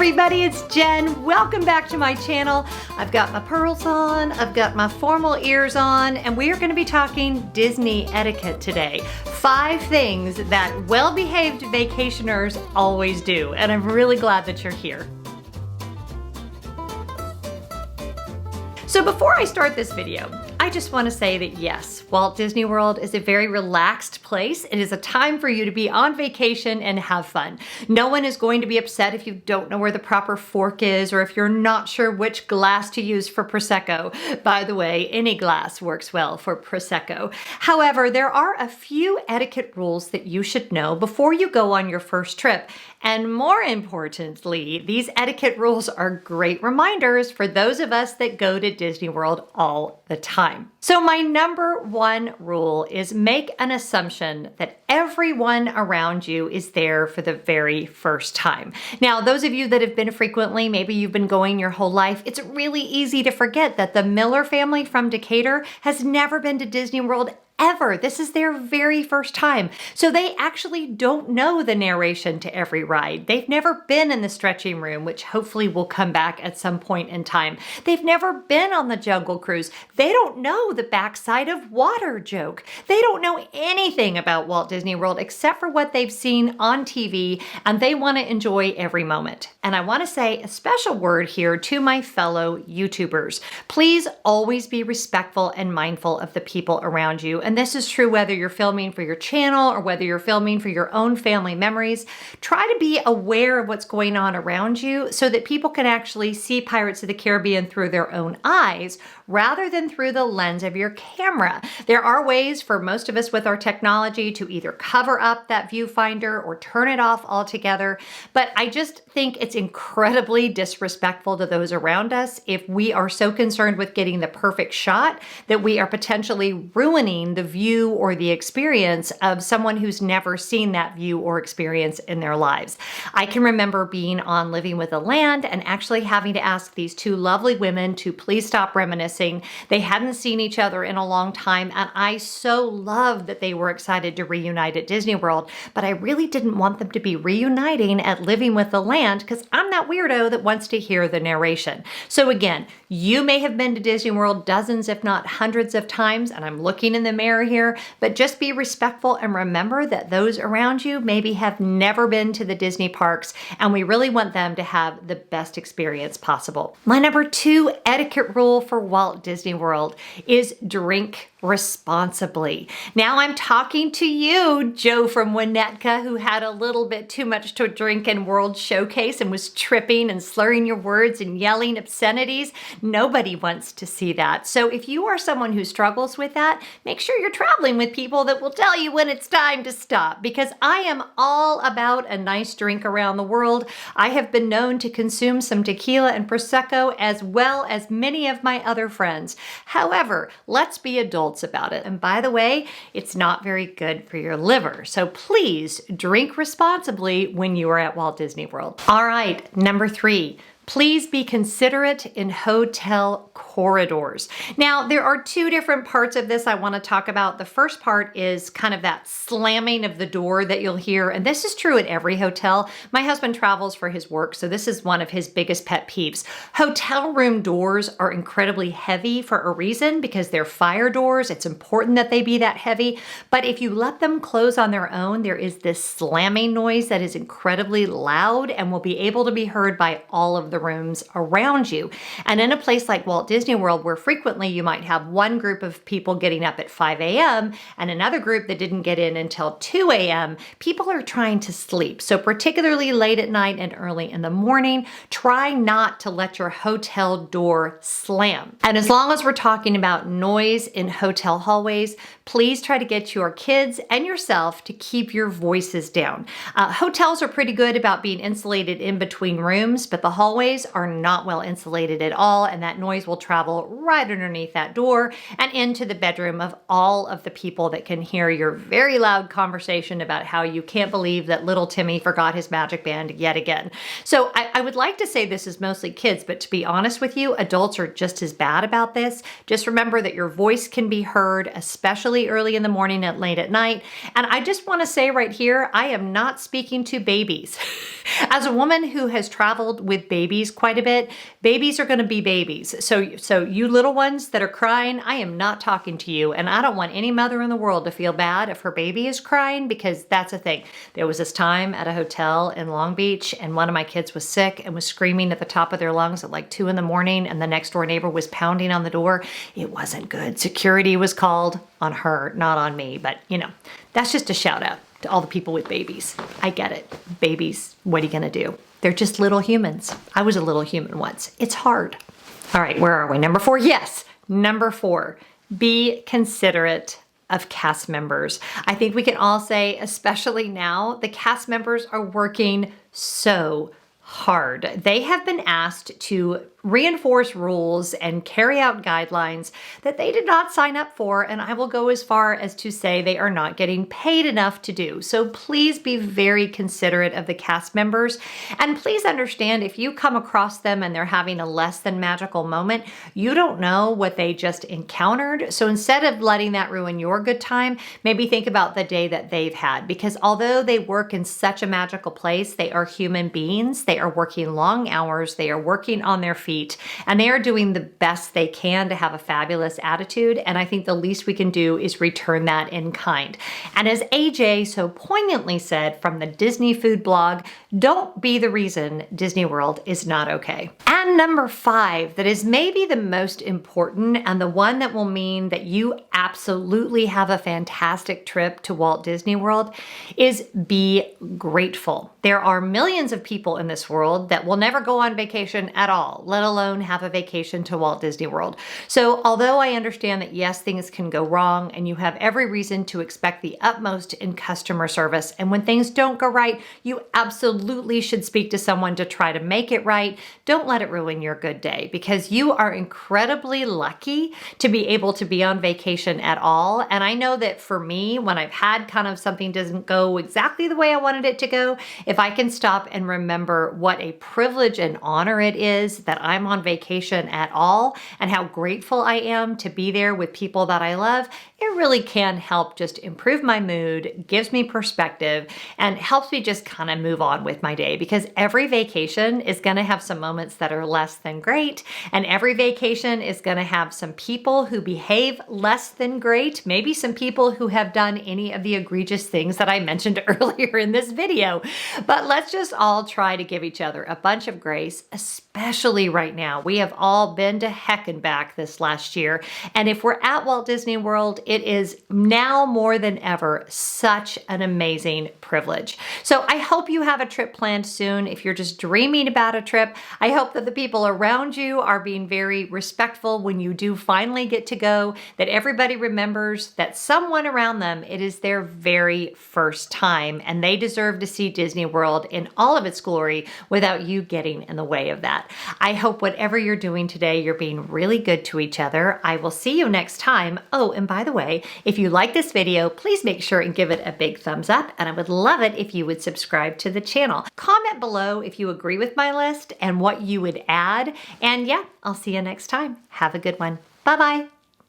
everybody, it's Jen. Welcome back to my channel. I've got my pearls on, I've got my formal ears on, and we are going to be talking Disney etiquette today. 5 things that well-behaved vacationers always do, and I'm really glad that you're here. So before I start this video, I just want to say that yes, Walt Disney World is a very relaxed place. It is a time for you to be on vacation and have fun. No one is going to be upset if you don't know where the proper fork is or if you're not sure which glass to use for Prosecco. By the way, any glass works well for Prosecco. However, there are a few etiquette rules that you should know before you go on your first trip. And more importantly, these etiquette rules are great reminders for those of us that go to Disney World all the time. So my number 1 rule is make an assumption that everyone around you is there for the very first time. Now, those of you that have been frequently, maybe you've been going your whole life, it's really easy to forget that the Miller family from Decatur has never been to Disney World ever. This is their very first time. So they actually don't know the narration to every ride. They've never been in the stretching room, which hopefully will come back at some point in time. They've never been on the Jungle Cruise. They don't know the backside of water joke. They don't know anything about Walt Disney World except for what they've seen on TV, and they want to enjoy every moment. And I want to say a special word here to my fellow YouTubers. Please always be respectful and mindful of the people around you. And this is true whether you're filming for your channel or whether you're filming for your own family memories. Try to be aware of what's going on around you so that people can actually see Pirates of the Caribbean through their own eyes rather than through the lens of your camera. There are ways for most of us with our technology to either cover up that viewfinder or turn it off altogether, but I just think it's incredibly disrespectful to those around us if we are so concerned with getting the perfect shot that we are potentially ruining the view or the experience of someone who's never seen that view or experience in their lives. I can remember being on Living with the Land and actually having to ask these 2 lovely women to please stop reminiscing. They hadn't seen each other in a long time, and I so loved that they were excited to reunite at Disney World, but I really didn't want them to be reuniting at Living with the Land because I'm that weirdo that wants to hear the narration. So again, you may have been to Disney World dozens, if not hundreds of times, and I'm looking in the mirror here, but just be respectful and remember that those around you maybe have never been to the Disney parks, and we really want them to have the best experience possible. My number 2 etiquette rule for Walt Disney World is drink responsibly. Now I'm talking to you, Joe from Winnetka, who had a little bit too much to drink in World Showcase and was tripping and slurring your words and yelling obscenities. Nobody wants to see that. So if you are someone who struggles with that, make sure you're traveling with people that will tell you when it's time to stop, because I am all about a nice drink around the world. I have been known to consume some tequila and Prosecco as well as many of my other friends. However, let's be adults about it. And by the way, it's not very good for your liver. So please drink responsibly when you are at Walt Disney World. All right, number 3. Please be considerate in hotel corridors. Now, there are 2 different parts of this I want to talk about. The first part is kind of that slamming of the door that you'll hear, and this is true at every hotel. My husband travels for his work, so this is one of his biggest pet peeves. Hotel room doors are incredibly heavy for a reason, because they're fire doors. It's important that they be that heavy, but if you let them close on their own, there is this slamming noise that is incredibly loud and will be able to be heard by all of the rooms around you. And in a place like Walt Disney World, where frequently you might have one group of people getting up at 5 a.m. and another group that didn't get in until 2 a.m., people are trying to sleep. So particularly late at night and early in the morning, try not to let your hotel door slam. And as long as we're talking about noise in hotel hallways, please try to get your kids and yourself to keep your voices down. Hotels are pretty good about being insulated in between rooms, but the hallway noise are not well insulated at all, and that noise will travel right underneath that door and into the bedroom of all of the people that can hear your very loud conversation about how you can't believe that little Timmy forgot his magic band yet again. So I would like to say this is mostly kids, but to be honest with you, adults are just as bad about this. Just remember that your voice can be heard, especially early in the morning and late at night. And I just want to say right here, I am not speaking to babies. As a woman who has traveled with babies quite a bit, babies are going to be babies. So you little ones that are crying, I am not talking to you. And I don't want any mother in the world to feel bad if her baby is crying, because that's a thing. There was this time at a hotel in Long Beach, and one of my kids was sick and was screaming at the top of their lungs at like 2 in the morning, and the next door neighbor was pounding on the door. It wasn't good. Security was called on her, not on me. But you know, that's just a shout out to all the people with babies. I get it. Babies, what are you gonna do? They're just little humans. I was a little human once. It's hard. All right, where are we? Number 4, yes. Number 4, be considerate of cast members. I think we can all say, especially now, the cast members are working so hard. They have been asked to reinforce rules and carry out guidelines that they did not sign up for, and I will go as far as to say they are not getting paid enough to do. So please be very considerate of the cast members, and please understand if you come across them and they're having a less than magical moment, you don't know what they just encountered. So instead of letting that ruin your good time, maybe think about the day that they've had, because although they work in such a magical place, they are human beings. They are working long hours. They are working on their feet, and they are doing the best they can to have a fabulous attitude. And I think the least we can do is return that in kind. And as AJ so poignantly said from the Disney food blog, don't be the reason Disney World is not okay. And number 5, that is maybe the most important and the one that will mean that you absolutely have a fantastic trip to Walt Disney World, is be grateful. There are millions of people in this world that will never go on vacation at all, let alone have a vacation to Walt Disney World. So although I understand that yes, things can go wrong and you have every reason to expect the utmost in customer service, and when things don't go right, you absolutely should speak to someone to try to make it right. Don't let it ruin your good day, because you are incredibly lucky to be able to be on vacation at all. And I know that for me, when I've had kind of something doesn't go exactly the way I wanted it to go, if I can stop and remember what a privilege and honor it is that I'm on vacation at all, and how grateful I am to be there with people that I love, it really can help just improve my mood, gives me perspective, and helps me just kind of move on with my day, because every vacation is going to have some moments that are less than great, and every vacation is going to have some people who behave less than great, maybe some people who have done any of the egregious things that I mentioned earlier in this video. But let's just all try to give each other a bunch of grace, especially right now. We have all been to heck and back this last year, and if we're at Walt Disney World, it is now more than ever such an amazing privilege. So I hope you have a trip planned soon. If you're just dreaming about a trip, I hope that the people around you are being very respectful when you do finally get to go, that everybody remembers that someone around them, it is their very first time, and they deserve to see Disney World in all of its glory without you getting in the way of that. I hope whatever you're doing today, you're being really good to each other. I will see you next time. Oh, and by the way, if you like this video, please make sure and give it a big thumbs up, and I would love it if you would subscribe to the channel. Comment below if you agree with my list and what you would add, and yeah, I'll see you next time. Have a good one. Bye-bye.